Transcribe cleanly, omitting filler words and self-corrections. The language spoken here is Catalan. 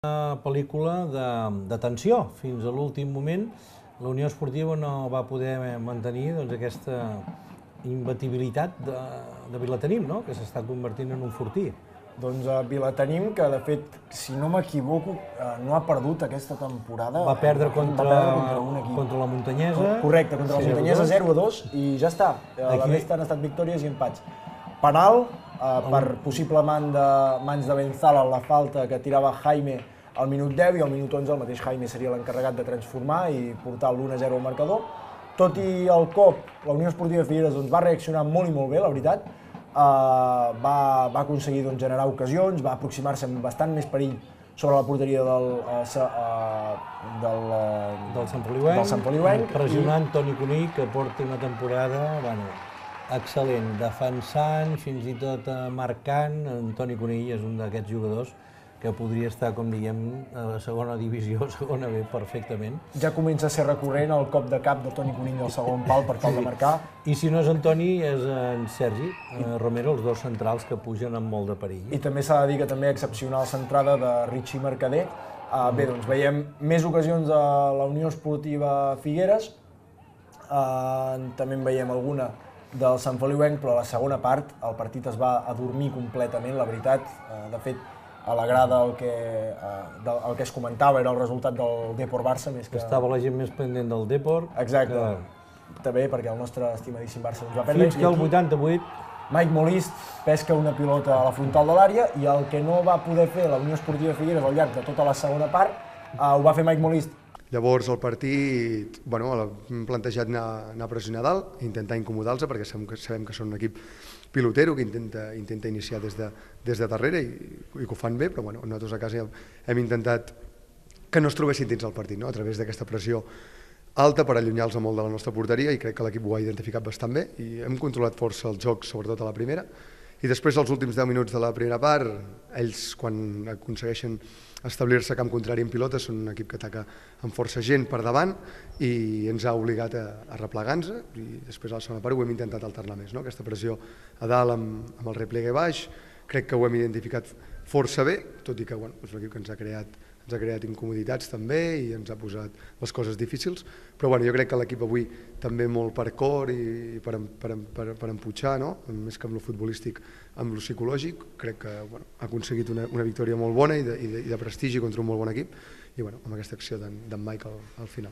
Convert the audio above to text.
Una pel·lícula de tensió. Fins a l'últim moment la Unió Esportiva no va poder mantenir aquesta imbatibilitat de Vilatenim, que s'està convertint en un fortí. Doncs Vilatenim, que de fet, si no m'equivoco, no ha perdut aquesta temporada. Va perdre contra un equip. la Muntanyesa. Correcte, contra la Muntanyesa 0-2 i ja està. La resta han estat victòries i empats. Penal per possible mans de Benzala, la falta que tirava Jaime al minut 10 i al minut 11 el mateix Jaime seria l'encarregat de transformar i portar l'1-0 al marcador. Tot i el cop, la Unió Esportiva Figueres va reaccionar molt i molt bé, la veritat. Va aconseguir generar ocasions, va aproximar-se amb bastant més perill sobre la porteria del Sant Feliuenc, pressionant Toni Conill, que porta una temporada excel·lent, defensant, fins i tot marcant. Toni Conill és un d'aquests jugadors que podria estar, com diguem, a la segona divisió, segona B, perfectament. Ja comença a ser recurrent el cop de cap de Toni Conill al segon pal per tal de marcar. I si no és en Toni, és en Sergi Romero, els dos centrals que pugen amb molt de perill. I també s'ha de dir que també excepcional centrada de Richie Mercader. Bé, doncs veiem més ocasions a la Unió Esportiva Figueres, també en veiem alguna del Sant Feliuenc, però a la segona part el partit es va adormir completament, la veritat. De fet, a la grada el que es comentava era el resultat del Depor-Barça més que... Estava la gent més pendent del Depor. Exacte. També perquè el nostre estimadíssim Barça va perdre. Fins que el 88... Mike Molist pesca una pilota a la frontal de l'àrea i el que no va poder fer la Unió Esportiva Figueres al llarg de tota la segona part ho va fer Mike Molist. Llavors el partit, hem plantejat anar a pressionar dalt, intentar incomodar-los perquè sabem que són un equip pilotero que intenta iniciar des de darrere i que ho fan bé, però nosaltres a casa hem intentat que no es trobessin dins el partit, a través d'aquesta pressió alta per allunyar-los molt de la nostra porteria, i crec que l'equip ho ha identificat bastant bé i hem controlat força el joc, sobretot a la primera. I després, els últims 10 minuts de la primera part, ells, quan aconsegueixen establir-se a camp contrari en pilota, són un equip que ataca amb força gent per davant i ens ha obligat a replegar-nos, i després a la segona part ho hem intentat alternar més. Aquesta pressió a dalt amb el replegue baix, crec que ho hem identificat força bé, tot i que és un equip que ens ha creat incomoditats també i ens ha posat les coses difícils, però jo crec que l'equip avui també molt per cor i per emputxar, més que amb el futbolístic, amb el psicològic, crec que ha aconseguit una victòria molt bona i de prestigi contra un molt bon equip, i amb aquesta acció d'en Mike al final.